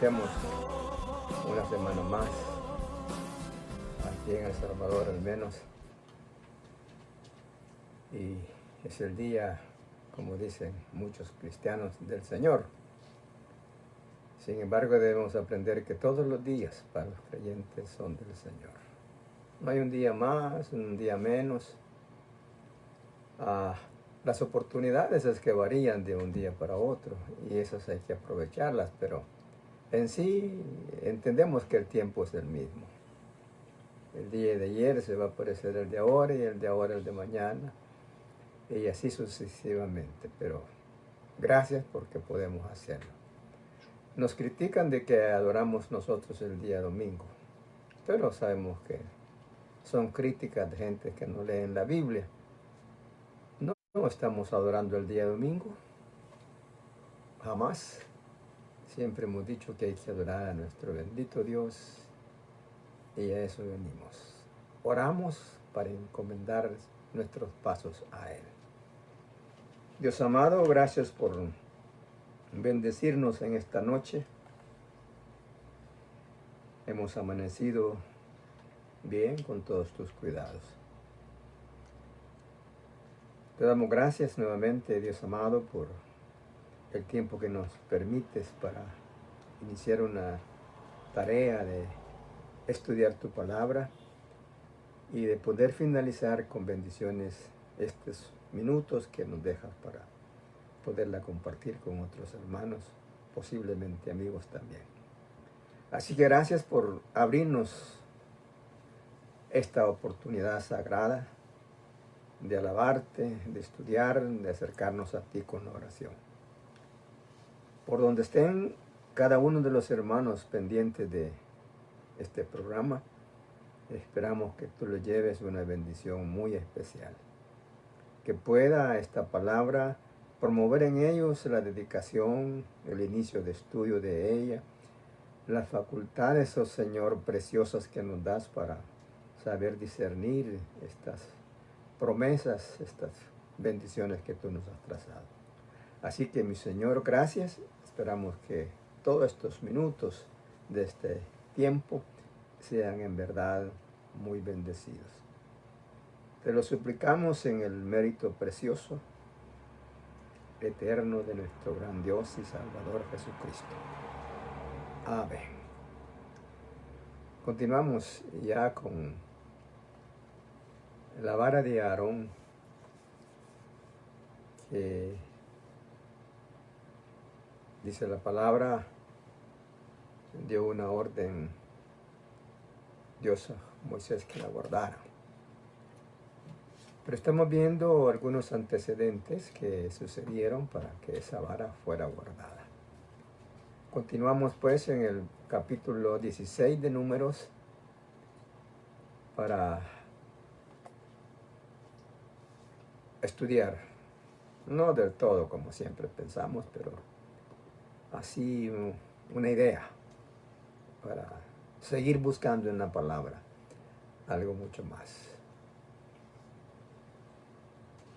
iniciamos una semana más, aquí en El Salvador al menos, y es el día, como dicen muchos cristianos, del Señor. Sin embargo, debemos aprender que todos los días para los creyentes son del Señor. No hay un día más, un día menos. Las oportunidades es que varían de un día para otro y esas hay que aprovecharlas, pero en sí entendemos que el tiempo es el mismo. El día de ayer se va a parecer el de ahora y el de ahora el de mañana y así sucesivamente, pero gracias porque podemos hacerlo. Nos critican de que adoramos nosotros el día domingo, pero sabemos que son críticas de gente que no leen la Biblia. No estamos adorando el día domingo, jamás. Siempre hemos dicho que hay que adorar a nuestro bendito Dios y a eso venimos. Oramos para encomendar nuestros pasos a Él. Dios amado, gracias por bendecirnos en esta noche. Hemos amanecido bien con todos tus cuidados. Te damos gracias nuevamente, Dios amado, por el tiempo que nos permites para iniciar una tarea de estudiar tu palabra y de poder finalizar con bendiciones estos minutos que nos dejas para poderla compartir con otros hermanos, posiblemente amigos también. Así que gracias por abrirnos esta oportunidad sagrada de alabarte, de estudiar, de acercarnos a ti con la oración. Por donde estén cada uno de los hermanos pendientes de este programa, esperamos que tú les lleves una bendición muy especial. Que pueda esta palabra promover en ellos la dedicación, el inicio de estudio de ella, las facultades, oh Señor, preciosas que nos das para saber discernir estas promesas, estas bendiciones que tú nos has trazado. Así que, mi Señor, gracias. Esperamos que todos estos minutos de este tiempo sean en verdad muy bendecidos. Te lo suplicamos en el mérito precioso, eterno de nuestro gran Dios y Salvador Jesucristo. Amén. Continuamos ya con la vara de Aarón, que dice la palabra, dio una orden Dios a Moisés que la guardara. Pero estamos viendo algunos antecedentes que sucedieron para que esa vara fuera guardada. Continuamos pues en el capítulo 16 de Números para estudiar, no del todo como siempre pensamos, pero así una idea para seguir buscando en la palabra algo mucho más.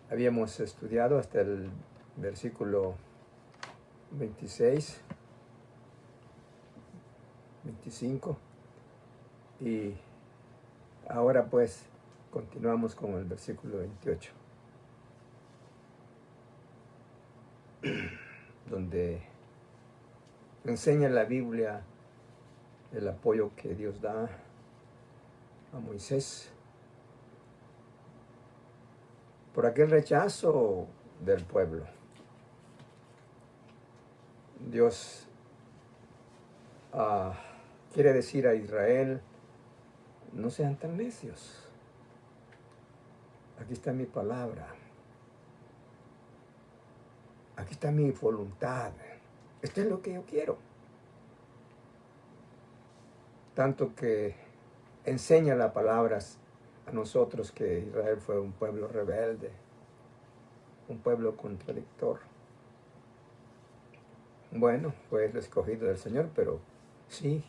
Habíamos estudiado hasta el versículo 26, 25 y ahora pues continuamos con el versículo 28, donde enseña la Biblia el apoyo que Dios da a Moisés por aquel rechazo del pueblo. Dios quiere decir a Israel, no sean tan necios. Aquí está mi palabra. Aquí está mi voluntad. Esto es lo que yo quiero. Tanto que enseña las palabras a nosotros que Israel fue un pueblo rebelde, un pueblo contradictor. Bueno, fue el escogido del Señor, pero sí,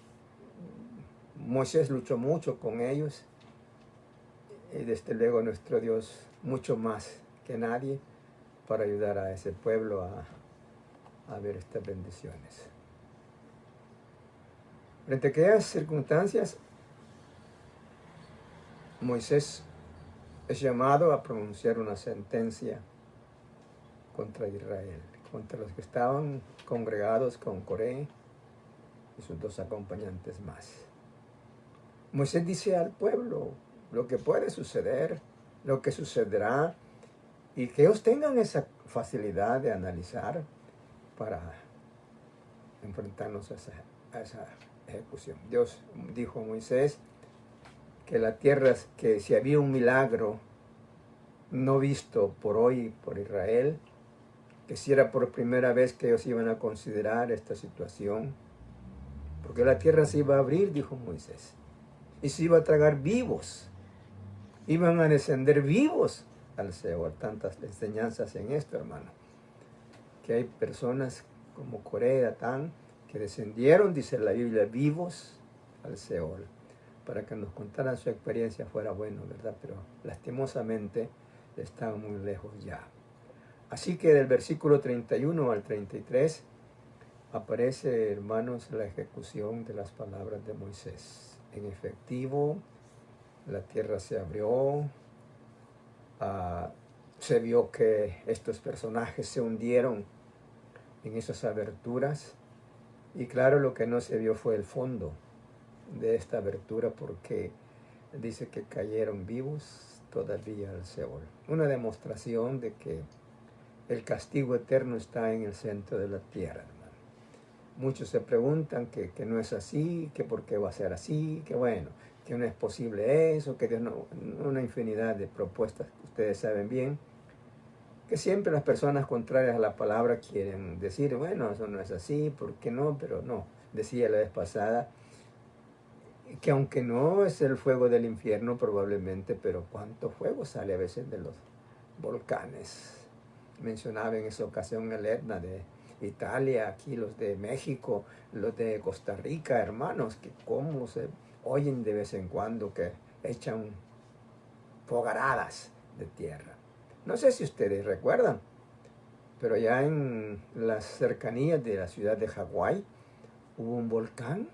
Moisés luchó mucho con ellos y desde luego nuestro Dios mucho más que nadie para ayudar a ese pueblo a ver estas bendiciones. Frente a aquellas circunstancias, Moisés es llamado a pronunciar una sentencia contra Israel, contra los que estaban congregados con Coré y sus dos acompañantes más. Moisés dice al pueblo lo que puede suceder, lo que sucederá, y que ellos tengan esa facilidad de analizar para enfrentarnos a esa ejecución. Dios dijo a Moisés que la tierra, que si había un milagro no visto por hoy por Israel, que si era por primera vez que ellos iban a considerar esta situación, porque la tierra se iba a abrir, dijo Moisés, y se iba a tragar vivos, iban a descender vivos al Seol. Tantas enseñanzas en esto, hermano, que hay personas como Coré, Datán, que descendieron, dice la Biblia, vivos al Seol, para que nos contaran su experiencia. Fuera bueno, ¿verdad? Pero lastimosamente están muy lejos ya. Así que del versículo 31 al 33 aparece, hermanos, la ejecución de las palabras de Moisés. En efectivo, la tierra se abrió, se vio que estos personajes se hundieron en esas aberturas, y claro, lo que no se vio fue el fondo de esta abertura, porque dice que cayeron vivos todavía al Seol. Una demostración de que el castigo eterno está en el centro de la tierra, hermano. Muchos se preguntan que no es así, que por qué va a ser así, que bueno, que no es posible eso, que Dios no, una infinidad de propuestas que ustedes saben bien, que siempre las personas contrarias a la palabra quieren decir, bueno, eso no es así, ¿por qué no? Pero no, decía la vez pasada, que aunque no es el fuego del infierno probablemente, pero cuánto fuego sale a veces de los volcanes. Mencionaba en esa ocasión el Etna de Italia, aquí los de México, los de Costa Rica, hermanos, que cómo se oyen de vez en cuando que echan fogaradas de tierra. No sé si ustedes recuerdan, pero ya en las cercanías de la ciudad de Hawái hubo un volcán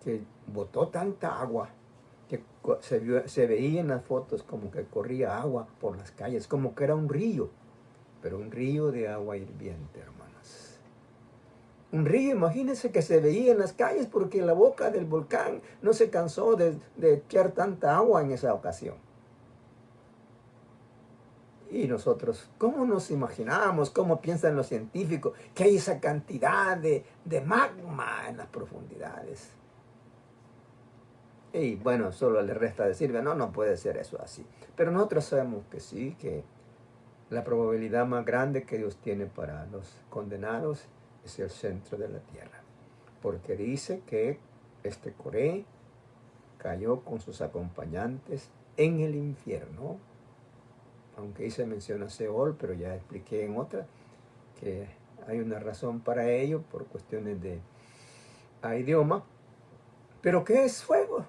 que botó tanta agua que se veía en las fotos como que corría agua por las calles, como que era un río, pero un río de agua hirviente, hermanas. Un río, imagínense, que se veía en las calles porque la boca del volcán no se cansó de echar tanta agua en esa ocasión. Y nosotros, ¿cómo nos imaginamos, cómo piensan los científicos, que hay esa cantidad de magma en las profundidades? Y bueno, solo le resta decir, no puede ser eso así. Pero nosotros sabemos que sí, que la probabilidad más grande que Dios tiene para los condenados es el centro de la tierra. Porque dice que este Coré cayó con sus acompañantes en el infierno. Aunque ahí se menciona Seol, pero ya expliqué en otra que hay una razón para ello por cuestiones de idioma. ¿Pero qué es fuego?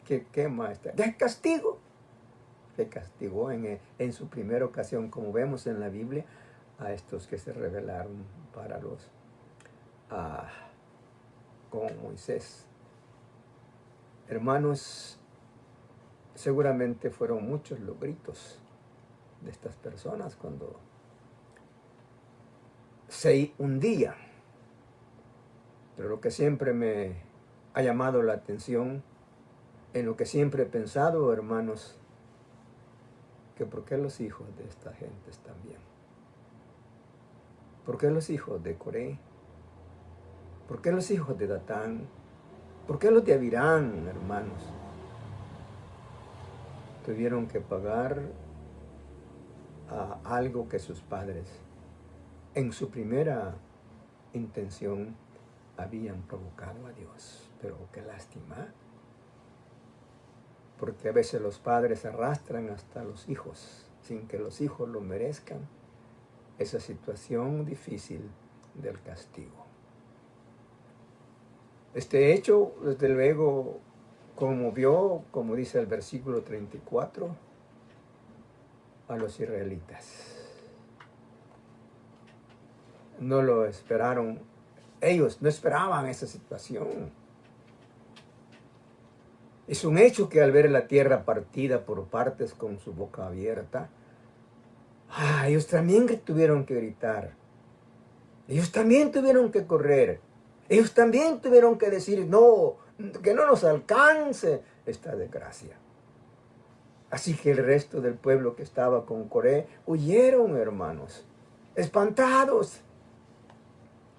¿Qué quema? ¿Qué es castigo? Que castigó en su primera ocasión, como vemos en la Biblia, a estos que se rebelaron para con Moisés. Hermanos, seguramente fueron muchos los gritos de estas personas cuando se hundían. Pero lo que siempre me ha llamado la atención, en lo que siempre he pensado, hermanos, que por qué los hijos de estas gentes también. ¿Por qué los hijos de Coré? ¿Por qué los hijos de Datán? ¿Por qué los de Abirán, hermanos? Tuvieron que pagar a algo que sus padres, en su primera intención, habían provocado a Dios. Pero qué lástima, porque a veces los padres arrastran hasta los hijos, sin que los hijos lo merezcan, esa situación difícil del castigo. Este hecho, desde luego, conmovió, como dice el versículo 34, a los israelitas. No lo esperaron Ellos no esperaban esa situación. Es un hecho que al ver la tierra partida por partes con su boca abierta, ellos también tuvieron que gritar. Ellos también tuvieron que correr. Ellos también tuvieron que decir, no, que no nos alcance esta desgracia. Así que el resto del pueblo que estaba con Coré huyeron, hermanos, espantados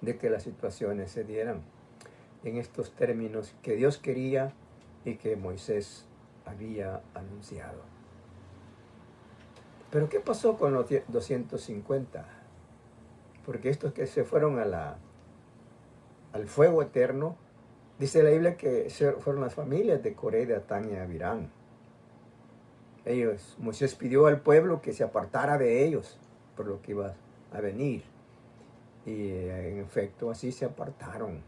de que las situaciones se dieran en estos términos que Dios quería y que Moisés había anunciado. Pero ¿qué pasó con los 250? Porque estos que se fueron al fuego eterno, dice la Biblia que fueron las familias de Coré, de Datán y Abirán. Moisés pidió al pueblo que se apartara de ellos por lo que iba a venir. Y en efecto así se apartaron.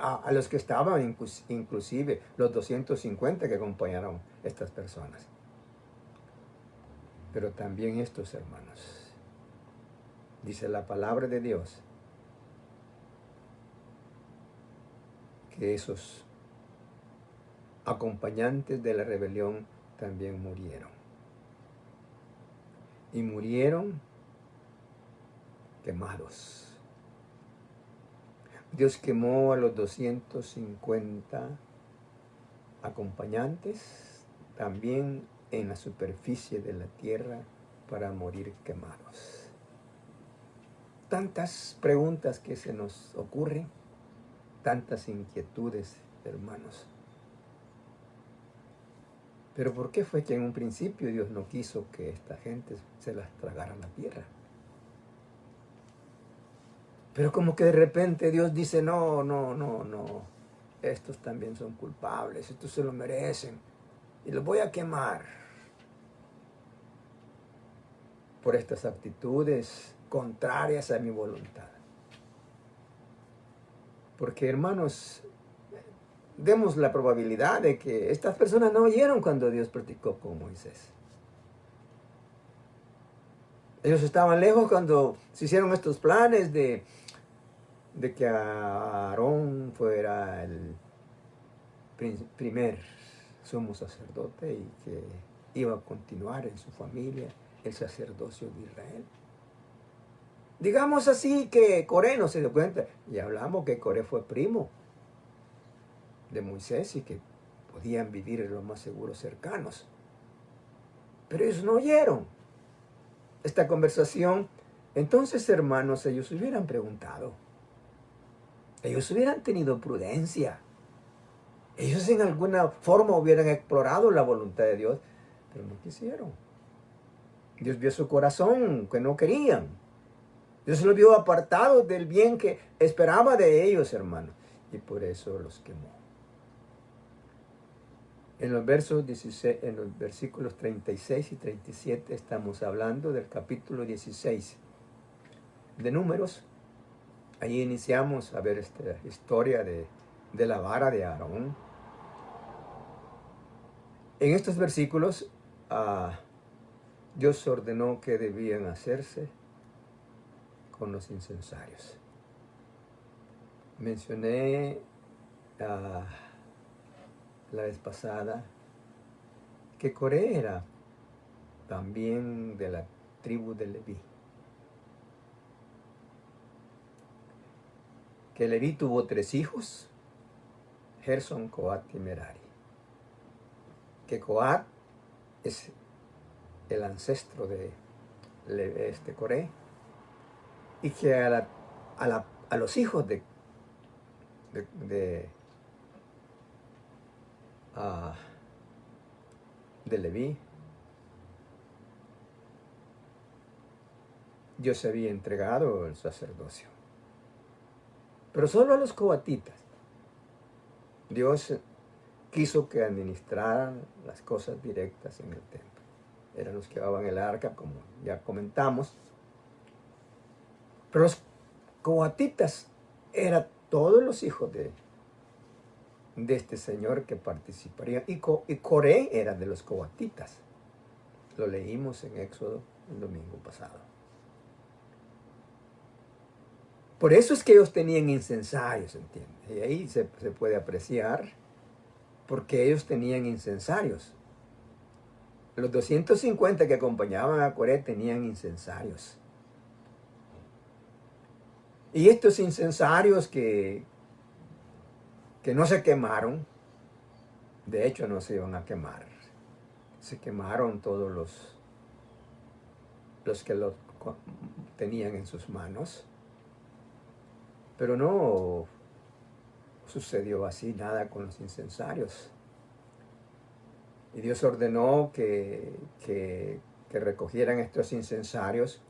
A los que estaban, inclusive los 250 que acompañaron a estas personas. Pero también estos hermanos, dice la palabra de Dios, que esos acompañantes de la rebelión también murieron. Y murieron quemados. Dios quemó a los 250 acompañantes también en la superficie de la tierra para morir quemados. Tantas preguntas que se nos ocurren, tantas inquietudes, hermanos. Pero ¿por qué fue que en un principio Dios no quiso que esta gente se las tragara la tierra? Pero como que de repente Dios dice, no, estos también son culpables, estos se lo merecen y los voy a quemar por estas actitudes contrarias a mi voluntad. Porque, hermanos, demos la probabilidad de que estas personas no oyeron cuando Dios platicó con Moisés. Ellos estaban lejos cuando se hicieron estos planes de que Aarón fuera el primer sumo sacerdote y que iba a continuar en su familia el sacerdocio de Israel. Digamos así que Coré no se dio cuenta. Y hablamos que Coré fue primo de Moisés y que podían vivir en los más seguros cercanos. Pero ellos no oyeron esta conversación. Entonces, hermanos, ellos hubieran preguntado. Ellos hubieran tenido prudencia. Ellos en alguna forma hubieran explorado la voluntad de Dios, pero no quisieron. Dios vio su corazón, que no querían. Dios los vio apartados del bien que esperaba de ellos, hermanos. Y por eso los quemó. En los versículos 36 y 37 estamos hablando del capítulo 16 de Números. Ahí iniciamos a ver esta historia de la vara de Aarón. En estos versículos, Dios ordenó que debían hacerse con los incensarios. Mencioné la vez pasada que Coré era también de la tribu de Leví. Que Leví tuvo 3 hijos, Gersón, Coat y Merari. Que Coat es el ancestro de Coré, y que a los hijos de Leví, Dios había entregado el sacerdocio. Pero solo a los coatitas Dios quiso que administraran las cosas directas en el templo. Eran los que llevaban el arca, como ya comentamos. Pero los coatitas eran todos los hijos de este señor que participarían. Y Coré era de los coatitas. Lo leímos en Éxodo el domingo pasado. Por eso es que ellos tenían incensarios, ¿entiendes? Y ahí se puede apreciar porque ellos tenían incensarios. Los 250 que acompañaban a Coré tenían incensarios. Y estos incensarios que no se quemaron, de hecho no se iban a quemar. Se quemaron todos los que los tenían en sus manos. Pero no sucedió así nada con los incensarios. Y Dios ordenó que recogieran estos incensarios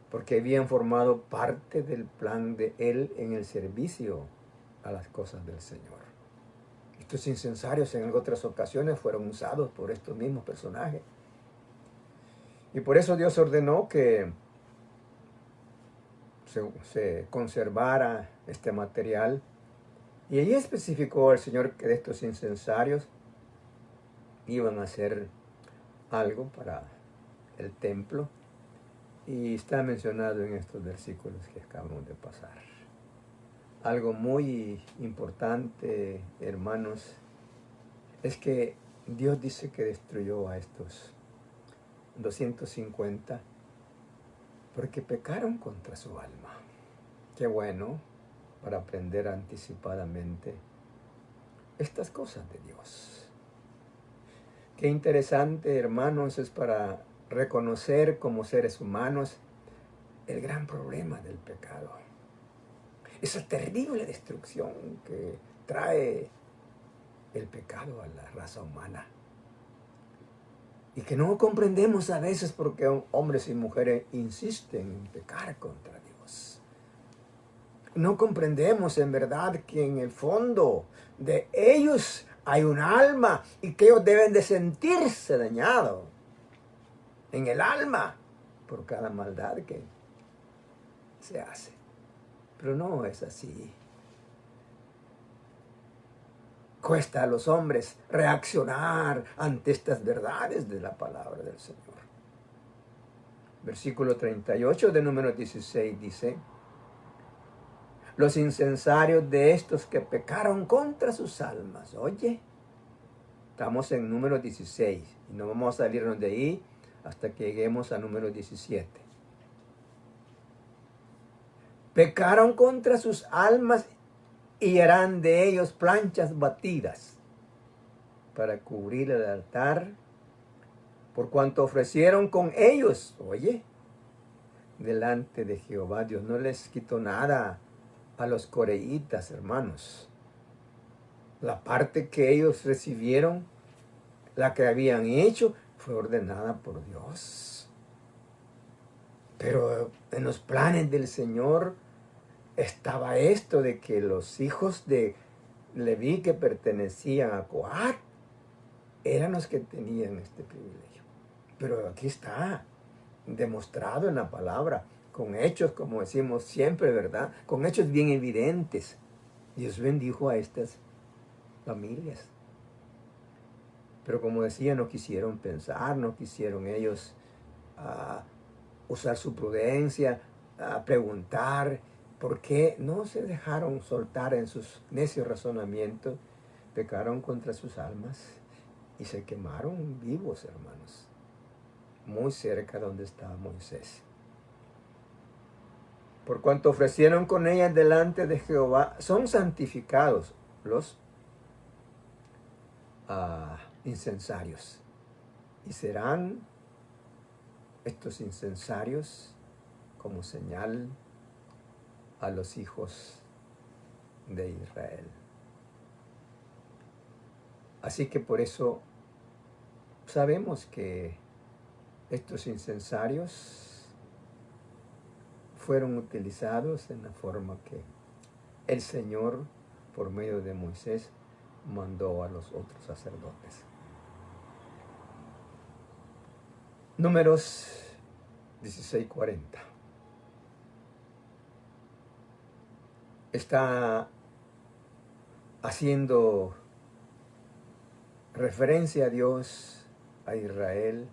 porque habían formado parte del plan de Él en el servicio a las cosas del Señor. Estos incensarios en otras ocasiones fueron usados por estos mismos personajes. Y por eso Dios ordenó que se conservara este material. Y allí especificó el Señor que de estos incensarios iban a hacer algo para el templo. Y está mencionado en estos versículos que acabamos de pasar. Algo muy importante, hermanos, es que Dios dice que destruyó a estos 250 porque pecaron contra su alma. Qué bueno para aprender anticipadamente estas cosas de Dios. Qué interesante, hermanos, es para reconocer como seres humanos el gran problema del pecado. Esa terrible destrucción que trae el pecado a la raza humana. Y que no comprendemos a veces porque hombres y mujeres insisten en pecar contra Dios. No comprendemos en verdad que en el fondo de ellos hay un alma y que ellos deben de sentirse dañados en el alma por cada maldad que se hace. Pero no es así. Cuesta a los hombres reaccionar ante estas verdades de la palabra del Señor. Versículo 38 de Números 16 dice: los incensarios de estos que pecaron contra sus almas. Oye, estamos en Números 16 y no vamos a salirnos de ahí hasta que lleguemos a Números 17. Pecaron contra sus almas y harán de ellos planchas batidas para cubrir el altar, por cuanto ofrecieron con ellos, oye, delante de Jehová. Dios no les quitó nada a los coreitas, hermanos. La parte que ellos recibieron, la que habían hecho, fue ordenada por Dios. Pero en los planes del Señor estaba esto de que los hijos de Leví que pertenecían a Coat eran los que tenían este privilegio. Pero aquí está demostrado en la palabra, con hechos, como decimos siempre, ¿verdad? Con hechos bien evidentes. Dios bendijo a estas familias. Pero como decía, no quisieron pensar, no quisieron ellos usar su prudencia, preguntar por qué no se dejaron soltar en sus necios razonamientos, pecaron contra sus almas y se quemaron vivos, hermanos, muy cerca donde estaba Moisés. Por cuanto ofrecieron con ellas delante de Jehová, son santificados los incensarios. Y serán estos incensarios como señal a los hijos de Israel. Así que por eso sabemos que estos incensarios fueron utilizados en la forma que el Señor, por medio de Moisés, mandó a los otros sacerdotes. Números 16:40. Está haciendo referencia a Dios, a Israel,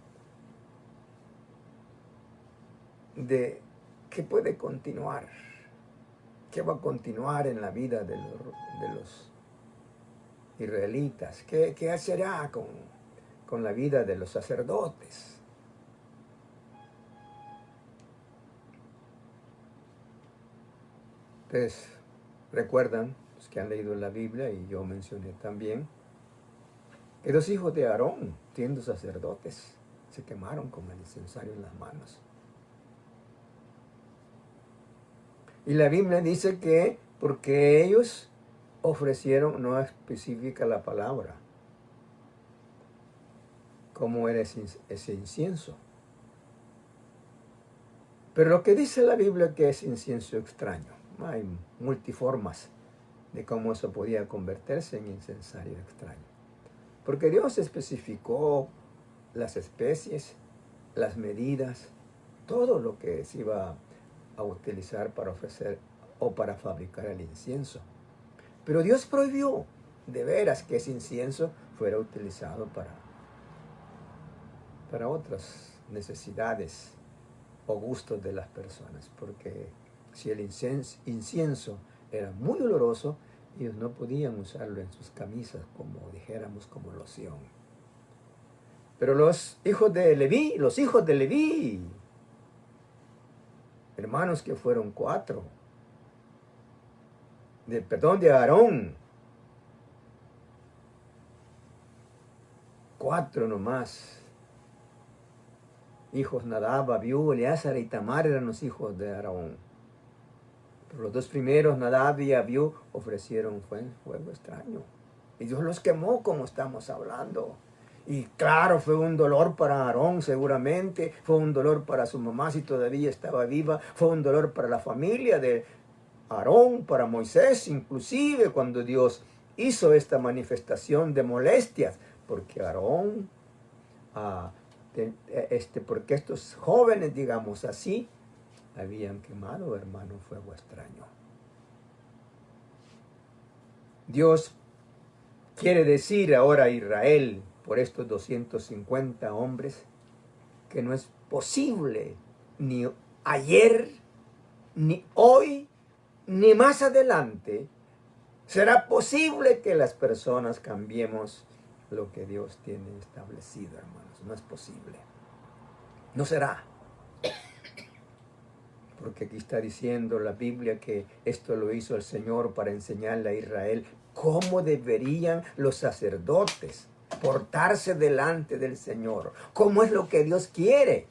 de que puede continuar ¿Qué va a continuar en la vida de los israelitas? ¿Qué será con la vida de los sacerdotes? Ustedes recuerdan, los que han leído la Biblia, y yo mencioné también, que los hijos de Aarón, siendo sacerdotes, se quemaron con el incensario en las manos. Y la Biblia dice que porque ellos ofrecieron, no especifica la palabra, cómo era ese incienso. Pero lo que dice la Biblia es que es incienso extraño. Hay multiformas de cómo eso podía convertirse en incensario extraño. Porque Dios especificó las especies, las medidas, todo lo que se iba a utilizar para ofrecer o para fabricar el incienso. Pero Dios prohibió de veras que ese incienso fuera utilizado para otras necesidades o gustos de las personas, porque si el incienso era muy oloroso, ellos no podían usarlo en sus camisas, como dijéramos, como loción. Pero los hijos de Leví, hermanos que fueron 4, de Aarón, 4 nomás, hijos Nadab, Abiú, Eleazar y Tamar eran los hijos de Aarón. Pero los 2 primeros, Nadab y Abiú, ofrecieron fuego extraño. Y Dios los quemó, como estamos hablando. Y claro, fue un dolor para Aarón seguramente, fue un dolor para su mamá si todavía estaba viva, fue un dolor para la familia de Aarón, para Moisés, inclusive cuando Dios hizo esta manifestación de molestias, porque Aarón, porque estos jóvenes, digamos así, habían quemado, hermano, fuego extraño. Dios quiere decir ahora a Israel, por estos 250 hombres, que no es posible ni ayer, ni hoy, ni más adelante, será posible que las personas cambiemos lo que Dios tiene establecido, hermanos. No es posible. No será. Porque aquí está diciendo la Biblia que esto lo hizo el Señor para enseñarle a Israel cómo deberían los sacerdotes portarse delante del Señor. Cómo es lo que Dios quiere.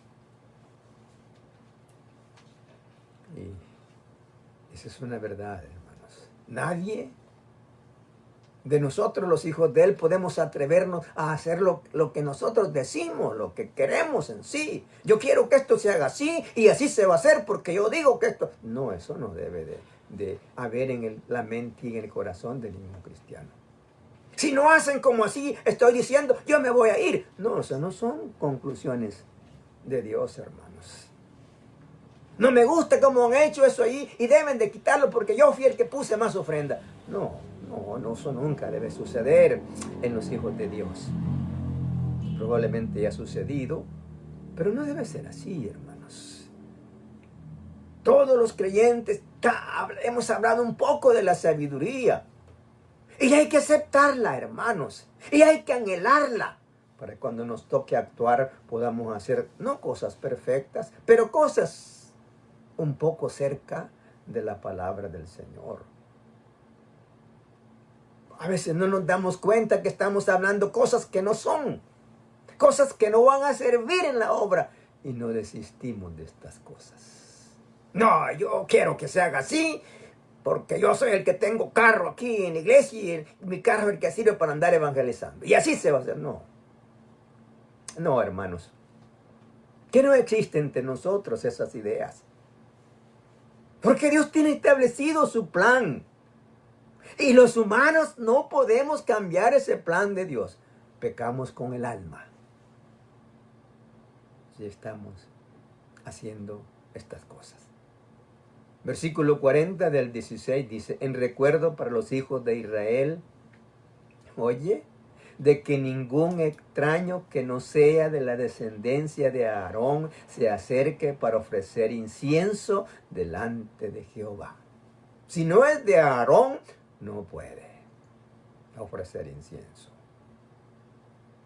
Y esa es una verdad, hermanos. Nadie de nosotros, los hijos de Él, podemos atrevernos a hacer lo que nosotros decimos, lo que queremos en sí. Yo quiero que esto se haga así y así se va a hacer porque yo digo que esto... No, eso no debe de haber en la mente y en el corazón de ningún cristiano. Si no hacen como así, estoy diciendo, yo me voy a ir. No, eso no son conclusiones de Dios, hermanos. No me gusta cómo han hecho eso ahí y deben de quitarlo porque yo fui el que puse más ofrenda. No, eso nunca debe suceder en los hijos de Dios. Probablemente ya ha sucedido, pero no debe ser así, hermanos. Todos los creyentes hemos hablado un poco de la sabiduría. Y hay que aceptarla, hermanos. Y hay que anhelarla. Para que cuando nos toque actuar podamos hacer, no cosas perfectas, pero cosas un poco cerca de la palabra del Señor. A veces no nos damos cuenta que estamos hablando cosas que no son. Cosas que no van a servir en la obra. Y no desistimos de estas cosas. No, yo quiero que se haga así. Porque yo soy el que tengo carro aquí en la iglesia y mi carro es el que sirve para andar evangelizando. Y así se va a hacer. No. No, hermanos. Que no existen entre nosotros esas ideas. Porque Dios tiene establecido su plan. Y los humanos no podemos cambiar ese plan de Dios. Pecamos con el alma. Si estamos haciendo estas cosas. Versículo 40 del 16 dice, en recuerdo para los hijos de Israel, oye, de que ningún extraño que no sea de la descendencia de Aarón se acerque para ofrecer incienso delante de Jehová. Si no es de Aarón, no puede ofrecer incienso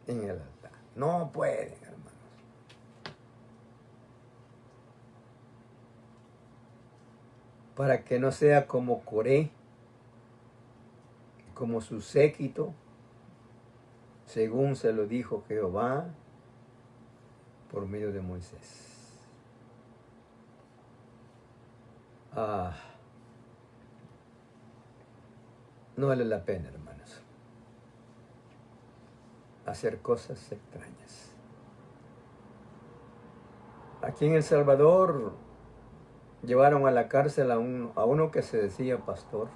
en el altar. No puede, hermanos. Para que no sea como Coré, como su séquito, según se lo dijo Jehová por medio de Moisés. No vale la pena, hermanos, hacer cosas extrañas. Aquí en El Salvador llevaron a la cárcel a uno que se decía pastor,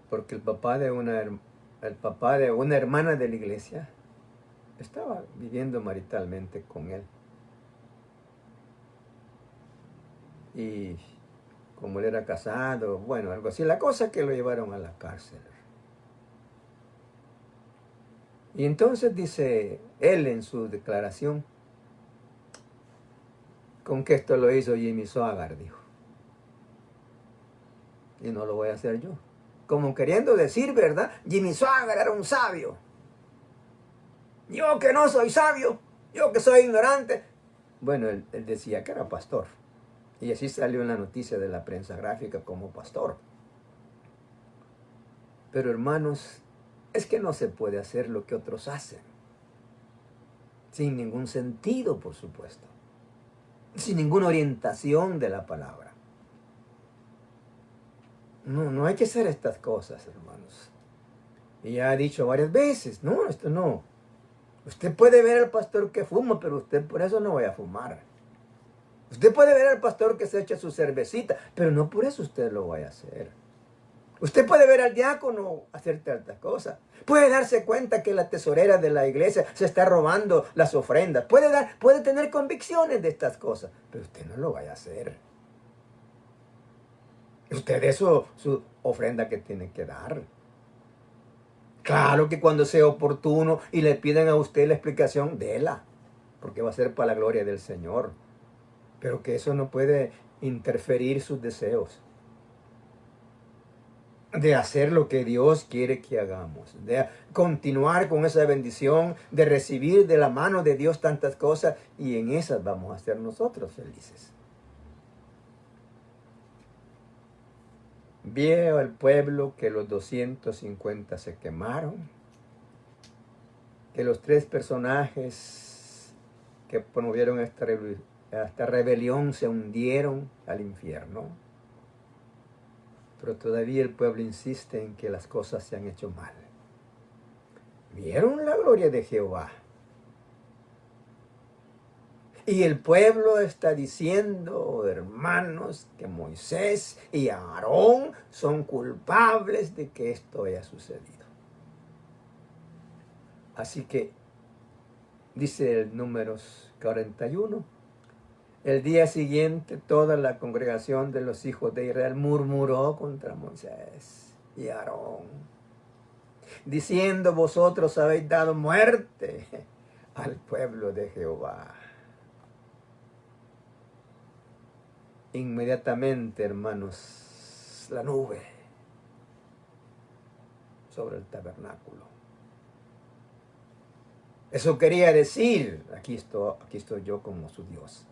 porque el papá de una hermana de la iglesia estaba viviendo maritalmente con él. Y como él era casado, bueno, algo así, la cosa que lo llevaron a la cárcel. Y entonces dice él en su declaración, con que esto lo hizo Jimmy Swaggart, dijo. Y no lo voy a hacer yo. Como queriendo decir, ¿verdad? Jimmy Swaggart era un sabio. Yo que no soy sabio, yo que soy ignorante. Bueno, él decía que era pastor. Y así salió en la noticia de la prensa gráfica como pastor. Pero hermanos, es que no se puede hacer lo que otros hacen. Sin ningún sentido, por supuesto. Sin ninguna orientación de la palabra. No hay que hacer estas cosas, hermanos. Y ya he dicho varias veces, no, esto no. Usted puede ver al pastor que fuma, pero usted por eso no vaya a fumar. Usted puede ver al pastor que se echa su cervecita, pero no por eso usted lo vaya a hacer. Usted puede ver al diácono hacer tantas cosas. Puede darse cuenta que la tesorera de la iglesia se está robando las ofrendas. Puede tener convicciones de estas cosas, pero usted no lo vaya a hacer. Usted es su ofrenda que tiene que dar. Claro que cuando sea oportuno y le piden a usted la explicación, déla, porque va a ser para la gloria del Señor. Pero que eso no puede interferir sus deseos de hacer lo que Dios quiere que hagamos, de continuar con esa bendición, de recibir de la mano de Dios tantas cosas, y en esas vamos a ser nosotros felices. Vio el pueblo que los 250 se quemaron, que los 3 personajes que promovieron esta rebelión se hundieron al infierno. Pero todavía el pueblo insiste en que las cosas se han hecho mal. Vieron la gloria de Jehová. Y el pueblo está diciendo, hermanos, que Moisés y Aarón son culpables de que esto haya sucedido. Así que, dice el Números 41, el día siguiente toda la congregación de los hijos de Israel murmuró contra Moisés y Aarón, diciendo, vosotros habéis dado muerte al pueblo de Jehová. Inmediatamente, hermanos, la nube sobre el tabernáculo. Eso quería decir, aquí estoy yo como su Dios.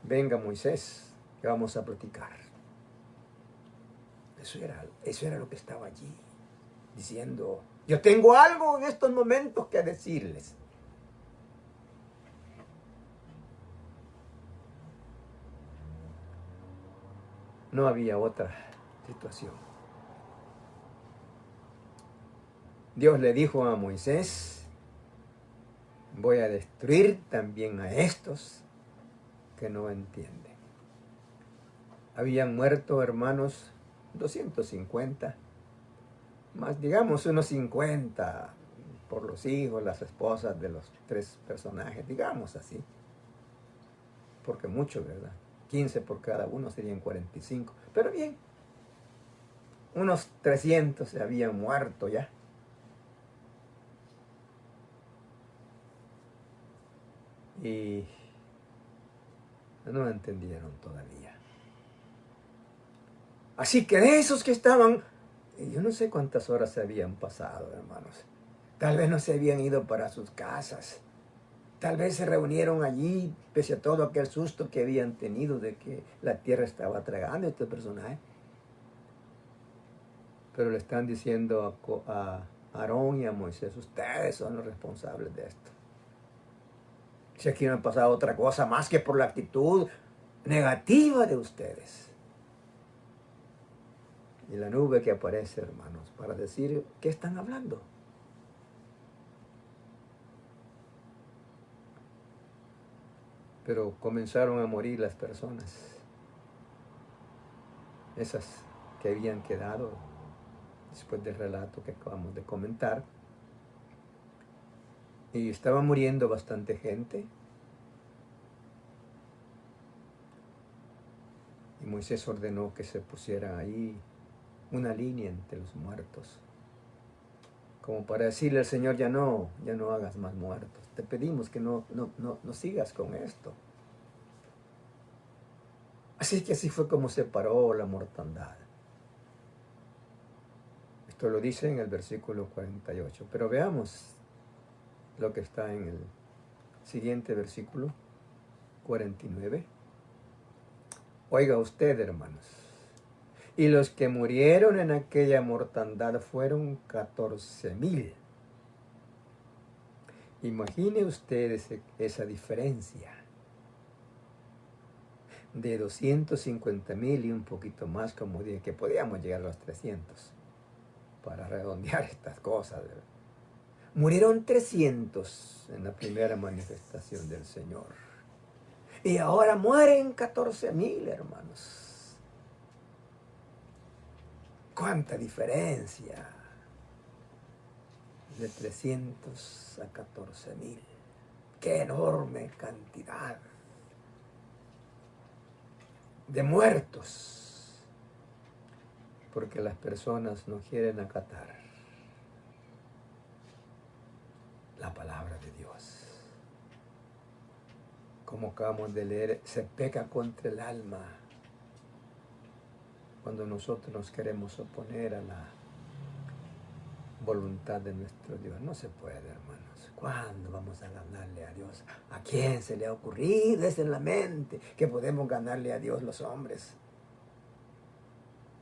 Venga, Moisés, que vamos a platicar. Eso era lo que estaba allí, diciendo, yo tengo algo en estos momentos que decirles. No había otra situación. Dios le dijo a Moisés, voy a destruir también a estos que no entienden. Habían muerto, hermanos, 250, más digamos unos 50 por los hijos, las esposas de los 3 personajes, digamos así. Porque mucho, ¿verdad? 15 por cada uno serían 45. Pero bien, unos 300 se habían muerto ya. Y no entendieron todavía. Así que de esos que estaban, yo no sé cuántas horas se habían pasado, hermanos. Tal vez no se habían ido para sus casas. Tal vez se reunieron allí, pese a todo aquel susto que habían tenido de que la tierra estaba tragando a este personaje. Pero le están diciendo a Aarón y a Moisés, ustedes son los responsables de esto. Si aquí no ha pasado otra cosa más que por la actitud negativa de ustedes. Y la nube que aparece, hermanos, para decir, ¿qué están hablando? Pero comenzaron a morir las personas, esas que habían quedado después del relato que acabamos de comentar. Y estaba muriendo bastante gente. Y Moisés ordenó que se pusiera ahí una línea entre los muertos, como para decirle al Señor, ya no hagas más muertos. Te pedimos que no sigas con esto. Así que así fue como se paró la mortandad. Esto lo dice en el versículo 48. Pero veamos lo que está en el siguiente versículo, 49. Oiga usted, hermanos. Y los que murieron en aquella mortandad fueron 14,000. Imagine usted esa diferencia de 250,000 y un poquito más, como dije, que podíamos llegar a los 300 para redondear estas cosas, ¿verdad? Murieron 300 en la primera manifestación del Señor. Y ahora mueren 14,000, hermanos. ¡Cuánta diferencia! De 300 a 14,000. ¡Qué enorme cantidad de muertos! Porque las personas no quieren acatar la palabra de Dios. Como acabamos de leer, se peca contra el alma cuando nosotros nos queremos oponer a la voluntad de nuestro Dios. No se puede, hermanos. ¿Cuándo vamos a ganarle a Dios? ¿A quién se le ha ocurrido eso en la mente que podemos ganarle a Dios los hombres?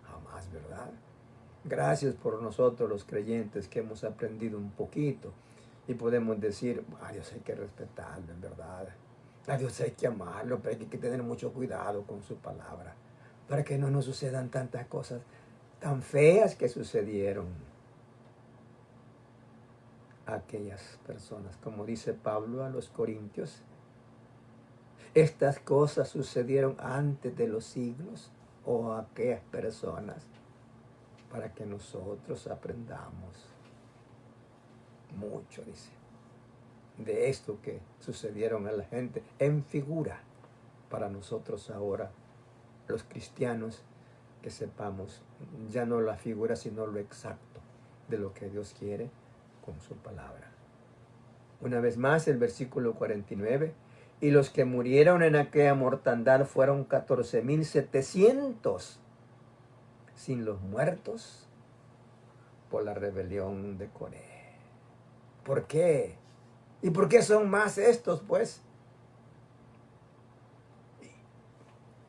Jamás, ¿verdad? Gracias por nosotros los creyentes que hemos aprendido un poquito y podemos decir, a Dios hay que respetarlo, en verdad. A Dios hay que amarlo, pero hay que tener mucho cuidado con su palabra para que no nos sucedan tantas cosas tan feas que sucedieron a aquellas personas. Como dice Pablo a los Corintios, estas cosas sucedieron antes de los siglos o a aquellas personas para que nosotros aprendamos mucho, dice, de esto que sucedieron a la gente en figura para nosotros ahora, los cristianos, que sepamos ya no la figura sino lo exacto de lo que Dios quiere con su palabra. Una vez más el versículo 49, y los que murieron en aquella mortandad fueron 14,700, sin los muertos por la rebelión de Coré. ¿Por qué? ¿Y por qué son más estos, pues?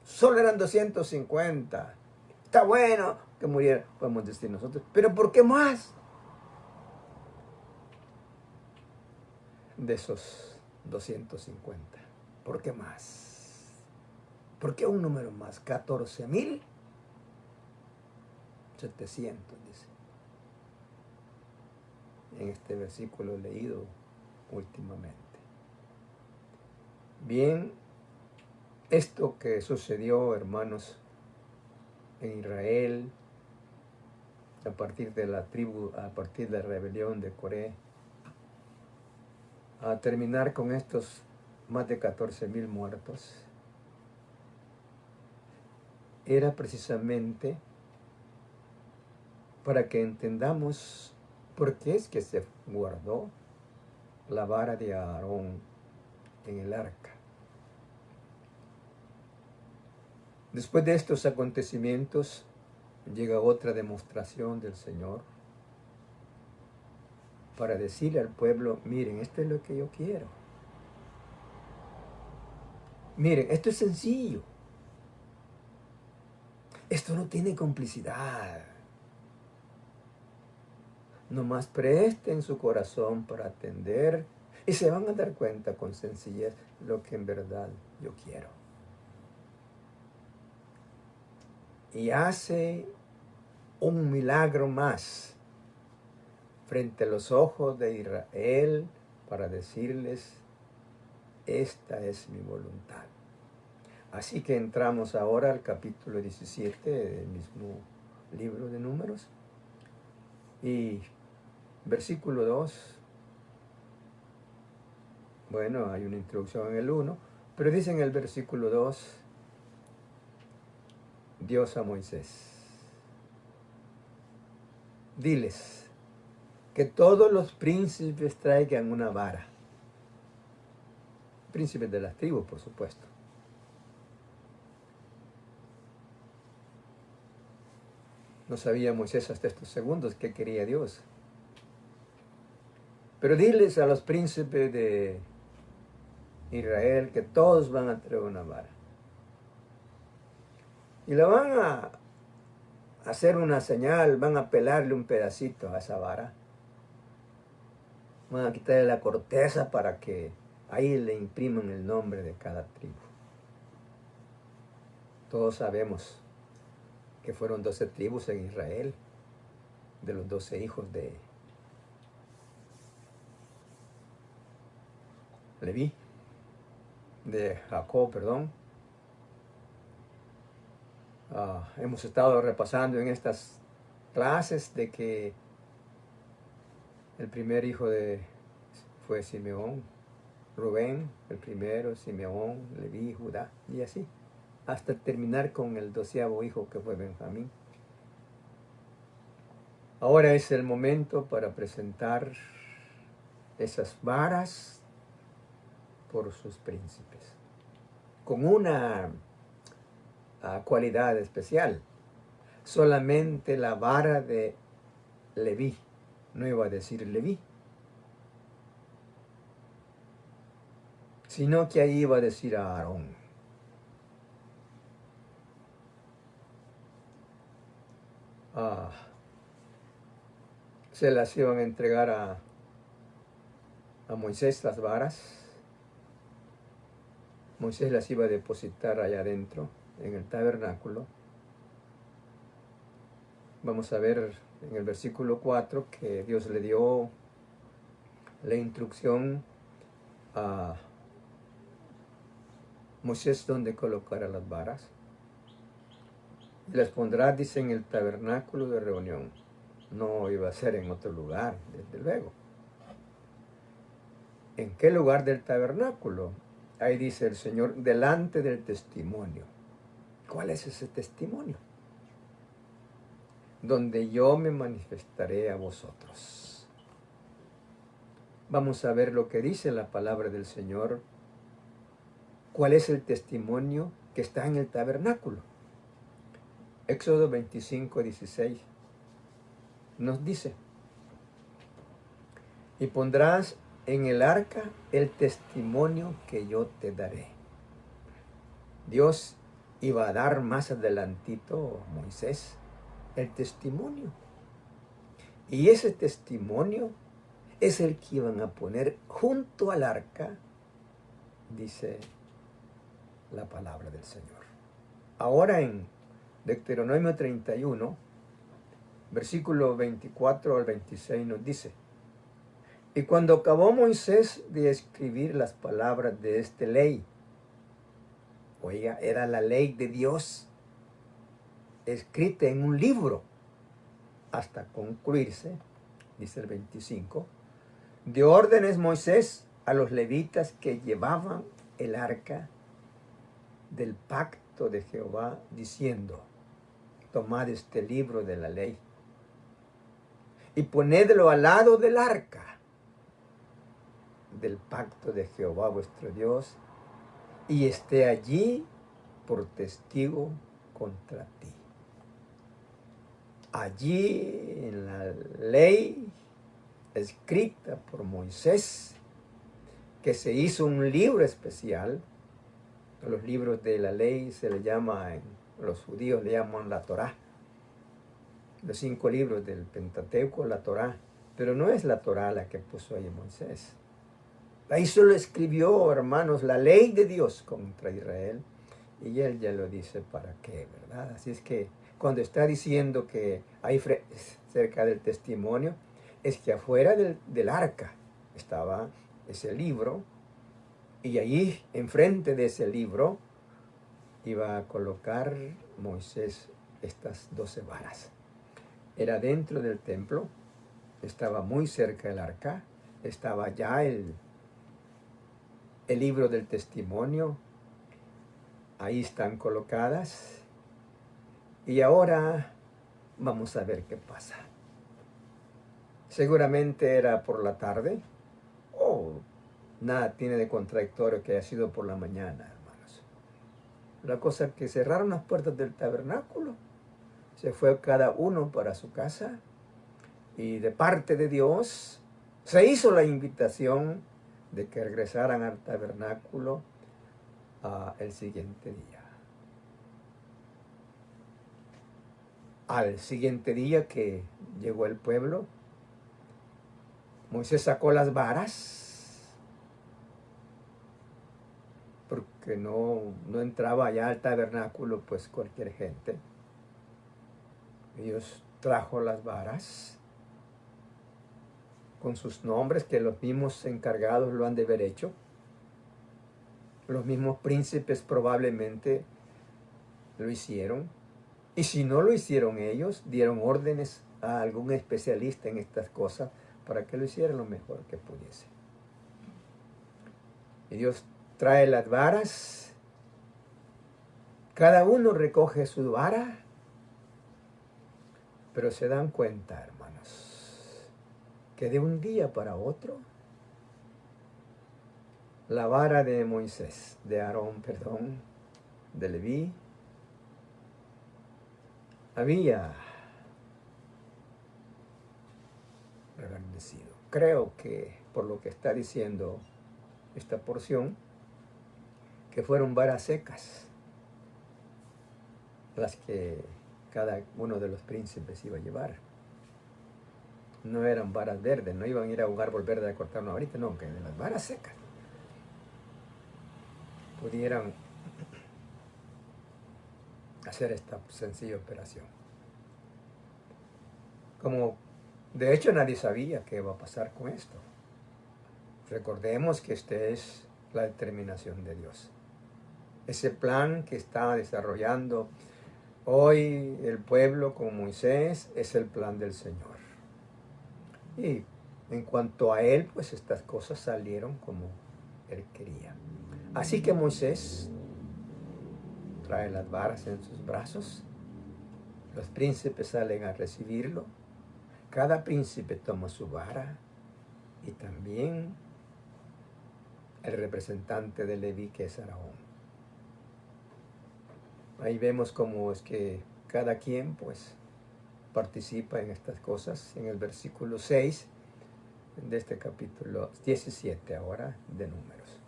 Solo eran 250. Está bueno que murieran, podemos decir nosotros. ¿Pero por qué más? De esos 250. ¿Por qué más? ¿Por qué un número más? 14,700, dice. En este versículo leído últimamente. Bien, esto que sucedió, hermanos, en Israel, a partir de la tribu, a partir de la rebelión de Coré, a terminar con estos más de 14,000 muertos, era precisamente para que entendamos por qué es que se guardó la vara de Aarón en el arca. Después de estos acontecimientos, llega otra demostración del Señor para decirle al pueblo, miren, esto es lo que yo quiero. Miren, esto es sencillo. Esto no tiene complicidad. Nomás presten su corazón para atender y se van a dar cuenta con sencillez lo que en verdad yo quiero. Y hace un milagro más frente a los ojos de Israel para decirles, esta es mi voluntad. Así que entramos ahora al capítulo 17 del mismo libro de Números y versículo 2. Bueno, hay una introducción en el 1, pero dice en el versículo 2, Dios a Moisés, diles que todos los príncipes traigan una vara. Príncipes de las tribus, por supuesto. No sabía Moisés hasta estos segundos qué quería Dios. Pero diles a los príncipes de Israel que todos van a traer una vara. Y la van a hacer una señal, van a pelarle un pedacito a esa vara. Van a quitarle la corteza para que ahí le impriman el nombre de cada tribu. Todos sabemos que fueron 12 tribus en Israel, de los 12 hijos de Leví, de Jacob, perdón. Hemos estado repasando en estas clases de que el primer hijo fue Simeón, Rubén, el primero, Simeón, Leví, Judá, y así, hasta terminar con el 12º hijo que fue Benjamín. Ahora es el momento para presentar esas varas por sus príncipes, con una cualidad especial. Solamente la vara de Leví, no iba a decir Leví, sino que ahí iba a decir a Aarón. Se las iban a entregar a Moisés las varas. Moisés las iba a depositar allá adentro, en el tabernáculo. Vamos a ver en el versículo 4 que Dios le dio la instrucción a Moisés donde colocara las varas. Y las pondrá, dice, en el tabernáculo de reunión. No iba a ser en otro lugar, desde luego. ¿En qué lugar del tabernáculo? Ahí dice el Señor, delante del testimonio. ¿Cuál es ese testimonio? Donde yo me manifestaré a vosotros. Vamos a ver lo que dice la palabra del Señor. ¿Cuál es el testimonio que está en el tabernáculo? Éxodo 25, 16 nos dice, y pondrás en el arca el testimonio que yo te daré. Dios iba a dar más adelantito a Moisés el testimonio. Y ese testimonio es el que iban a poner junto al arca, dice la palabra del Señor. Ahora en Deuteronomio 31, versículo 24 al 26 nos dice, y cuando acabó Moisés de escribir las palabras de esta ley, oiga, era la ley de Dios, escrita en un libro, hasta concluirse, dice el 25, dio órdenes Moisés a los levitas que llevaban el arca del pacto de Jehová, diciendo, tomad este libro de la ley y ponedlo al lado del arca del pacto de Jehová vuestro Dios, y esté allí por testigo contra ti. allí en la ley escrita por Moisés, que se hizo un libro especial. Los libros de la ley se le llama, los judíos le llaman la Torá. Los 5 libros del Pentateuco, la Torá. Pero no es la Torá la que puso ahí Moisés. Ahí solo escribió, hermanos, la ley de Dios contra Israel. Y él ya lo dice para qué, ¿verdad? Así es que cuando está diciendo que hay cerca del testimonio, es que afuera del arca estaba ese libro, y allí, enfrente de ese libro, iba a colocar Moisés estas 12 varas. Era dentro del templo, estaba muy cerca del arca, estaba ya el libro del testimonio, ahí están colocadas, y ahora vamos a ver qué pasa. Seguramente era por la tarde, nada tiene de contradictorio que haya sido por la mañana, hermanos. La cosa es que cerraron las puertas del tabernáculo, se fue cada uno para su casa, y de parte de Dios se hizo la invitación de que regresaran al tabernáculo el siguiente día. Al siguiente día que llegó el pueblo, Moisés sacó las varas, porque no entraba allá al tabernáculo pues cualquier gente. Dios trajo las varas con sus nombres, que los mismos encargados lo han de haber hecho. Los mismos príncipes probablemente lo hicieron. Y si no lo hicieron ellos, dieron órdenes a algún especialista en estas cosas para que lo hiciera lo mejor que pudiese. Y Dios trae las varas, cada uno recoge su vara, pero se dan cuenta, hermanos, que de un día para otro, la vara de Moisés, de Aarón, de Leví, había reverdecido. Creo que por lo que está diciendo esta porción, que fueron varas secas las que cada uno de los príncipes iba a llevar. No eran varas verdes, no iban a ir a un árbol verde a cortarnos ahorita, no, que de las varas secas pudieran hacer esta sencilla operación. Como de hecho nadie sabía qué iba a pasar con esto. Recordemos que esta es la determinación de Dios. Ese plan que está desarrollando hoy el pueblo con Moisés es el plan del Señor. Y en cuanto a él, pues estas cosas salieron como él quería. Así que Moisés trae las varas en sus brazos. Los príncipes salen a recibirlo. Cada príncipe toma su vara, y también el representante de Leví, que es Aarón. Ahí vemos cómo es que cada quien pues participa en estas cosas. En el versículo 6 de este capítulo 17 ahora de Números.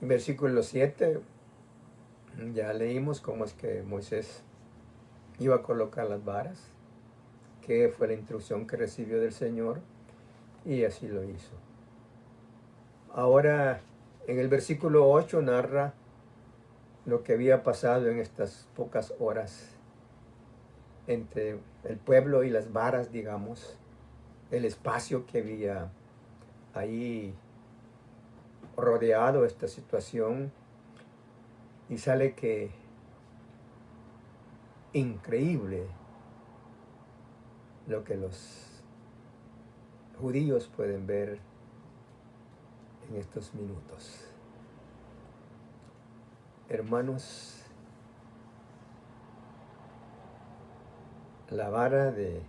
En versículo 7 ya leímos cómo es que Moisés iba a colocar las varas, que fue la instrucción que recibió del Señor, y así lo hizo. Ahora, en el versículo 8 narra lo que había pasado en estas pocas horas entre el pueblo y las varas, digamos, el espacio que había ahí rodeado esta situación, y sale que increíble lo que los judíos pueden ver en estos minutos. Hermanos, la vara de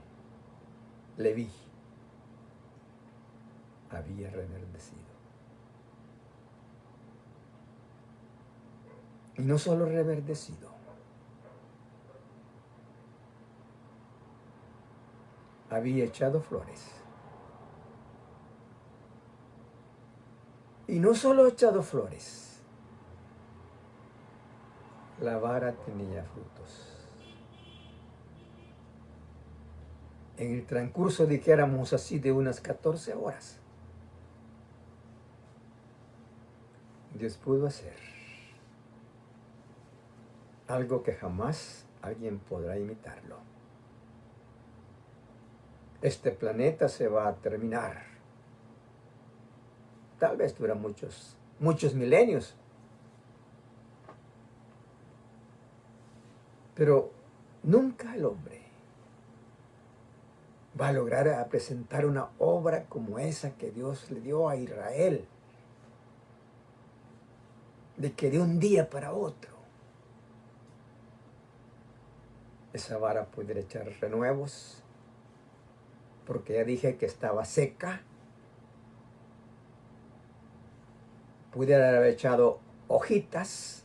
Leví había reverdecido. Y no solo reverdecido, había echado flores. Y no solo echado flores, la vara tenía frutos. En el transcurso, dijéramos así, de unas 14 horas, Dios pudo hacer algo que jamás alguien podrá imitarlo. Este planeta se va a terminar. Tal vez dura muchos milenios. Pero nunca el hombre va a lograr presentar una obra como esa que Dios le dio a Israel. De que de un día para otro esa vara pudiera echar renuevos, porque ya dije que estaba seca. Pudiera haber echado hojitas,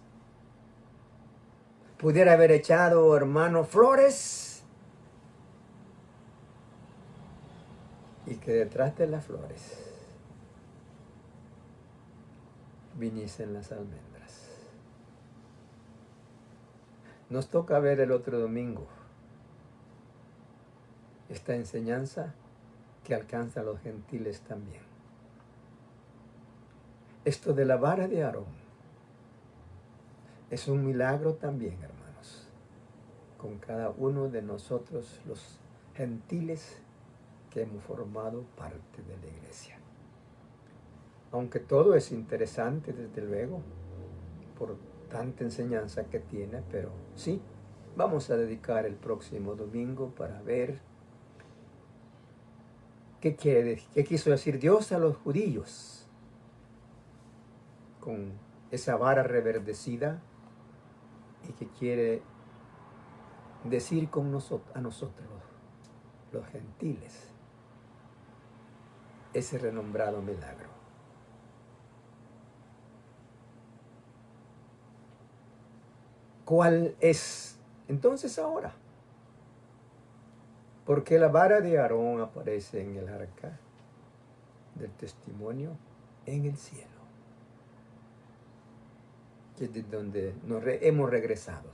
pudiera haber echado, hermano, flores, y que detrás de las flores viniesen las almendras. Nos toca ver el otro domingo esta enseñanza que alcanza a los gentiles también. Esto de la vara de Aarón es un milagro también, hermanos, con cada uno de nosotros los gentiles que hemos formado parte de la iglesia. Aunque todo es interesante, desde luego, por tanta enseñanza que tiene, pero sí, vamos a dedicar el próximo domingo para ver qué quiso decir Dios a los judíos con esa vara reverdecida y que quiere decir con a nosotros, los gentiles, ese renombrado milagro. ¿Cuál es entonces ahora? Porque la vara de Aarón aparece en el arca del testimonio en el cielo, que es de donde hemos regresado.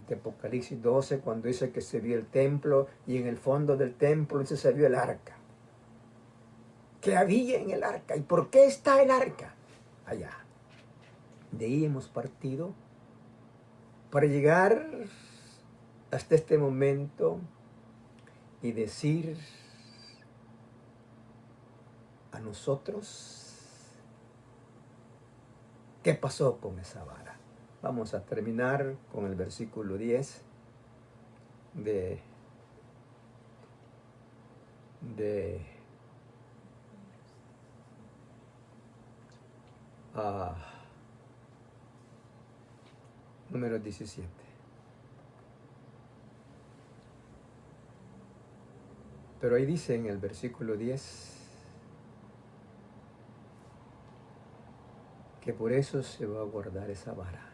De Apocalipsis 12, cuando dice que se vio el templo, y en el fondo del templo dice se vio el arca. ¿Qué había en el arca? ¿Y por qué está el arca allá? De ahí hemos partido para llegar hasta este momento y decir a nosotros qué pasó con esa vara. Vamos a terminar con el versículo 10 de número 17. Pero ahí dice en el versículo 10 que por eso se va a guardar esa vara.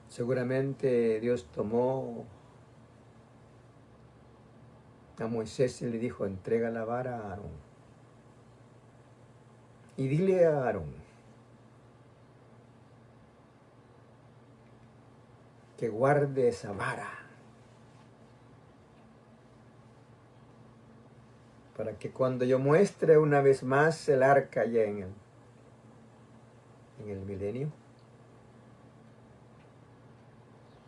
Seguramente Dios tomó a Moisés y le dijo, entrega la vara a Aarón. Y dile a Aarón que guarde esa vara para que cuando yo muestre una vez más el arca ya en el milenio,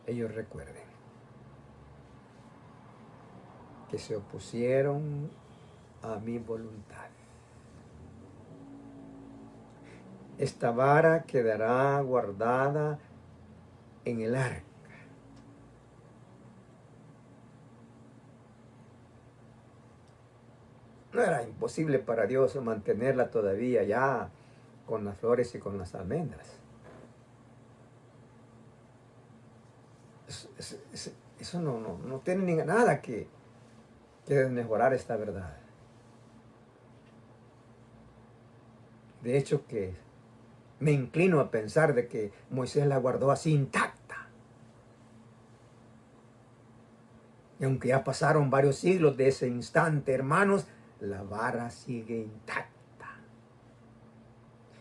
ellos recuerden que se opusieron a mi voluntad. Esta vara quedará guardada en el arca. No era imposible para Dios mantenerla todavía ya con las flores y con las almendras. Eso no tiene nada que desmejorar esta verdad. De hecho que me inclino a pensar de que Moisés la guardó así intacta. Y aunque ya pasaron varios siglos de ese instante, hermanos, la vara sigue intacta.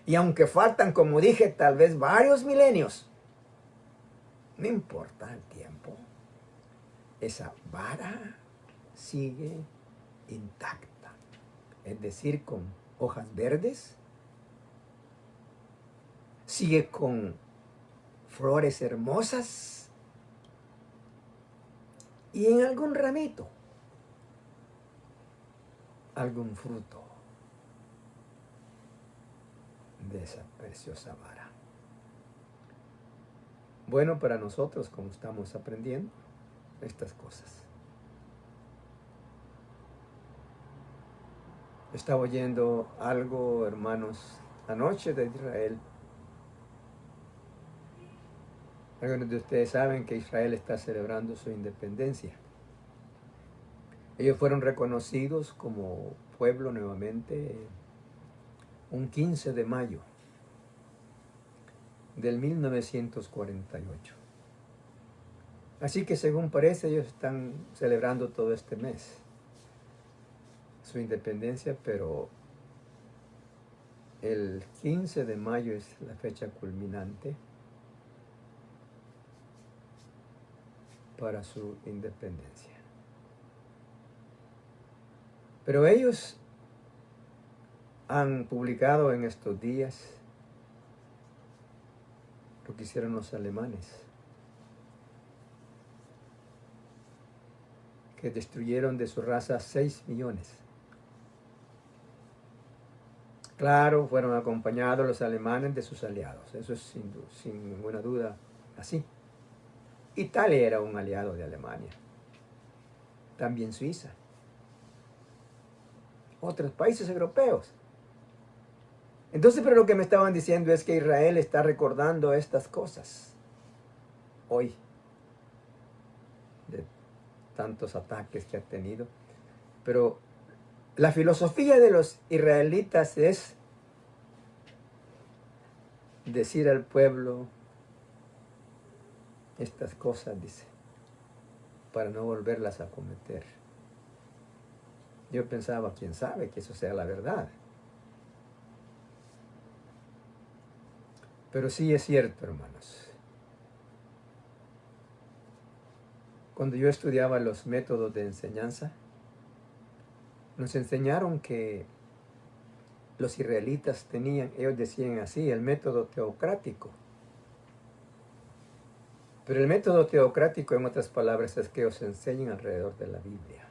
Y aunque faltan, como dije, tal vez varios milenios, no importa el tiempo, esa vara sigue intacta. Es decir, con hojas verdes, sigue con flores hermosas y en algún ramito, algún fruto de esa preciosa vara. Bueno para nosotros como estamos aprendiendo estas cosas. Estaba oyendo algo, hermanos, anoche de Israel. Algunos de ustedes saben que Israel está celebrando su independencia. Ellos fueron reconocidos como pueblo nuevamente un 15 de mayo del 1948. Así que según parece ellos están celebrando todo este mes su independencia, pero el 15 de mayo es la fecha culminante para su independencia. Pero ellos han publicado en estos días lo que hicieron los alemanes, que destruyeron de su raza 6 millones. Claro, fueron acompañados los alemanes de sus aliados, eso es sin ninguna duda así. Italia era un aliado de Alemania, también Suiza, otros países europeos. Entonces, pero lo que me estaban diciendo es que Israel está recordando estas cosas hoy, de tantos ataques que ha tenido. Pero la filosofía de los israelitas es decir al pueblo estas cosas, dice, para no volverlas a cometer. Yo pensaba, quién sabe que eso sea la verdad. Pero sí es cierto, hermanos. Cuando yo estudiaba los métodos de enseñanza, nos enseñaron que los israelitas tenían, ellos decían así, el método teocrático. Pero el método teocrático, en otras palabras, es que os enseñen alrededor de la Biblia.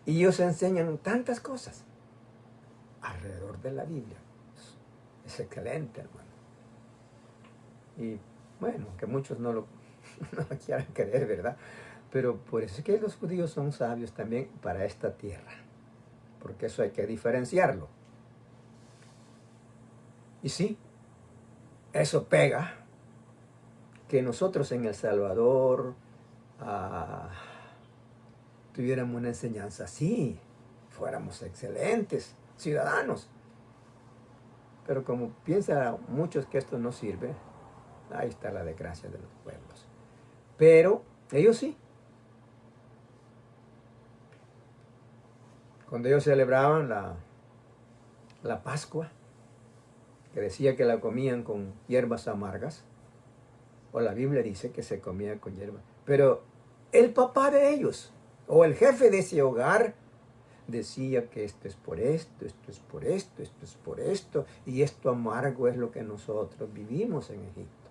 Y ellos enseñan tantas cosas alrededor de la Biblia. Es excelente, hermano. Y bueno, que muchos no lo quieran creer, ¿verdad? Pero por eso es que los judíos son sabios también para esta tierra. Porque eso hay que diferenciarlo. Y sí, eso pega que nosotros en El Salvador tuviéramos una enseñanza así, fuéramos excelentes ciudadanos. Pero como piensan muchos que esto no sirve, ahí está la desgracia de los pueblos. Pero ellos sí. Cuando ellos celebraban la Pascua, que decía que la comían con hierbas amargas, o la Biblia dice que se comía con hierbas, pero el papá de ellos, o el jefe de ese hogar, decía que esto es por esto, esto es por esto, esto es por esto, y esto amargo es lo que nosotros vivimos en Egipto.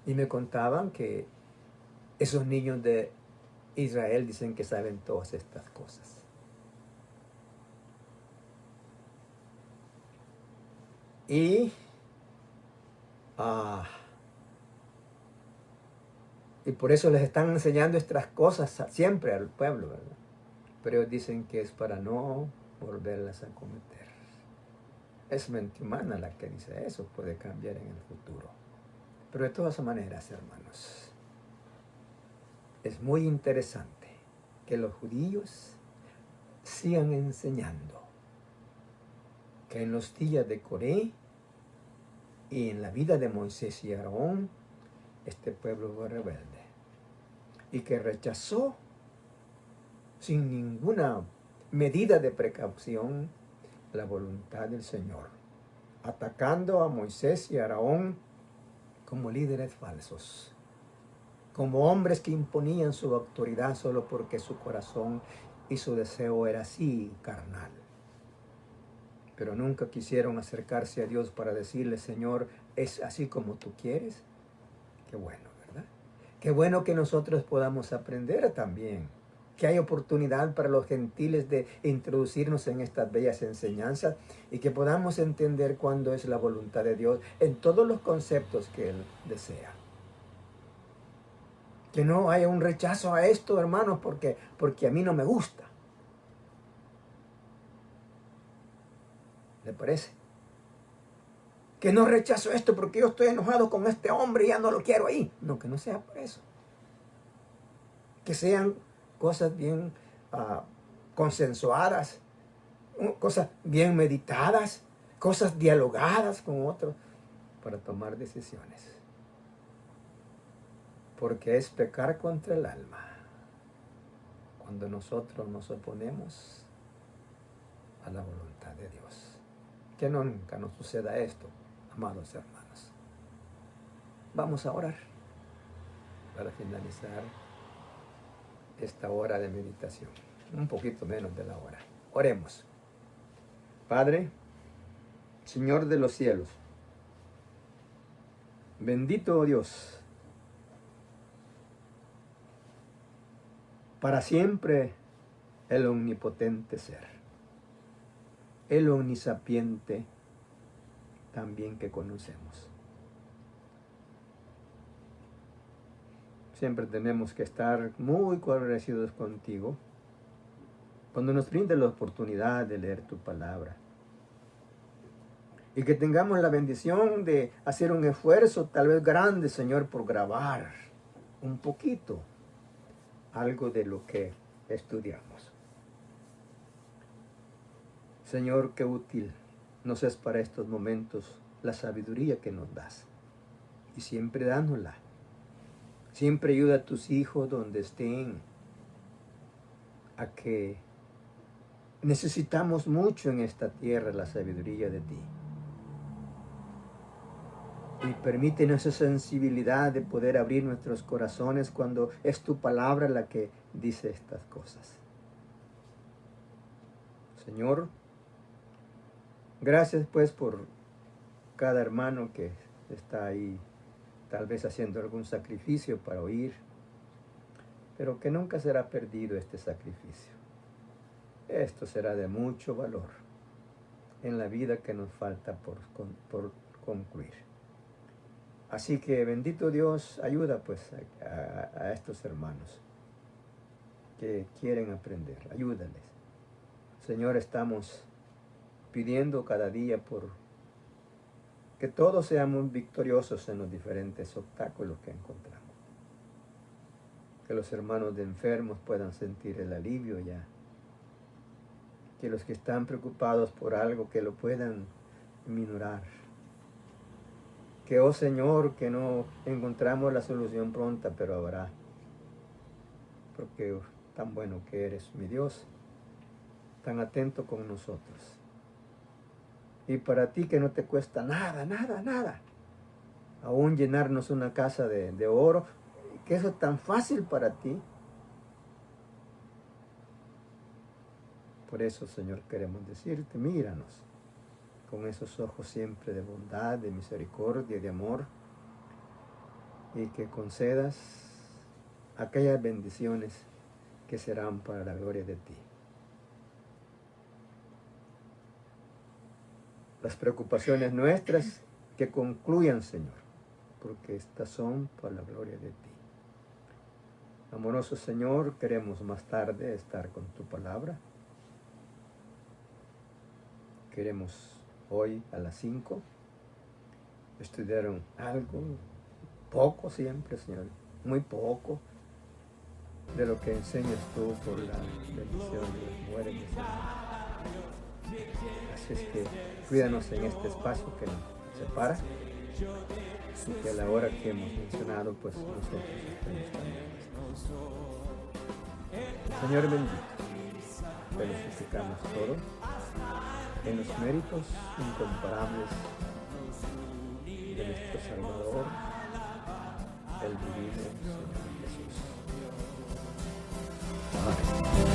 Y me contaban que esos niños de Israel dicen que saben todas estas cosas. Y por eso les están enseñando estas cosas siempre al pueblo, ¿verdad? Pero ellos dicen que es para no volverlas a cometer. Es mente humana la que dice eso, puede cambiar en el futuro. Pero de todas maneras, hermanos, es muy interesante que los judíos sigan enseñando que en los días de Coré y en la vida de Moisés y Aarón, este pueblo fue rebelde y que rechazó sin ninguna medida de precaución la voluntad del Señor, atacando a Moisés y a Aarón como líderes falsos, como hombres que imponían su autoridad solo porque su corazón y su deseo era así carnal. Pero nunca quisieron acercarse a Dios para decirle: Señor, ¿es así como tú quieres? Qué bueno, ¿verdad? Qué bueno que nosotros podamos aprender también, que hay oportunidad para los gentiles de introducirnos en estas bellas enseñanzas y que podamos entender cuándo es la voluntad de Dios en todos los conceptos que Él desea. Que no haya un rechazo a esto, hermanos, porque a mí no me gusta. ¿Le parece? Que no rechazo esto porque yo estoy enojado con este hombre y ya no lo quiero ahí. No, que no sea por eso. Que sean cosas bien consensuadas, cosas bien meditadas, cosas dialogadas con otros para tomar decisiones. Porque es pecar contra el alma cuando nosotros nos oponemos a la voluntad de Dios. Que nunca nos suceda esto, amados hermanos. Vamos a orar para finalizar esta hora de meditación. Un poquito menos de la hora. Oremos. Padre, Señor de los cielos, bendito Dios, para siempre el omnipotente ser, el omnisapiente también que conocemos. Siempre tenemos que estar muy agradecidos contigo cuando nos brindes la oportunidad de leer tu palabra. Y que tengamos la bendición de hacer un esfuerzo tal vez grande, Señor, por grabar un poquito algo de lo que estudiamos. Señor, qué útil nos es para estos momentos la sabiduría que nos das. Y siempre dánosla. Siempre ayuda a tus hijos donde estén, a que necesitamos mucho en esta tierra la sabiduría de ti. Y permítenos esa sensibilidad de poder abrir nuestros corazones cuando es tu palabra la que dice estas cosas. Señor, gracias pues por cada hermano que está ahí, tal vez haciendo algún sacrificio para oír, pero que nunca será perdido este sacrificio. Esto será de mucho valor en la vida que nos falta por concluir. Así que bendito Dios, ayuda pues a estos hermanos que quieren aprender, ayúdales. Señor, estamos pidiendo cada día por que todos seamos victoriosos en los diferentes obstáculos que encontramos. Que los hermanos de enfermos puedan sentir el alivio ya. Que los que están preocupados por algo que lo puedan minorar. Que, oh Señor, que no encontramos la solución pronta, pero habrá. Porque tan bueno que eres, mi Dios, tan atento con nosotros. Y para ti que no te cuesta nada, nada, nada. Aún llenarnos una casa de oro, que eso es tan fácil para ti. Por eso, Señor, queremos decirte, míranos con esos ojos siempre de bondad, de misericordia, de amor, y que concedas aquellas bendiciones que serán para la gloria de ti. Las preocupaciones nuestras que concluyan, Señor, porque estas son para la gloria de ti. Amoroso Señor, queremos más tarde estar con tu palabra. Queremos hoy a las 5 estudiar algo, poco siempre, Señor, muy poco, de lo que enseñas tú por la bendición de las mujeres. Así es que cuídanos en este espacio que nos separa y que a la hora que hemos mencionado, pues nosotros estemos también listos. Señor bendito, te lo suplicamos todo en los méritos incomparables de nuestro Salvador, el divino Señor Jesús. Amén.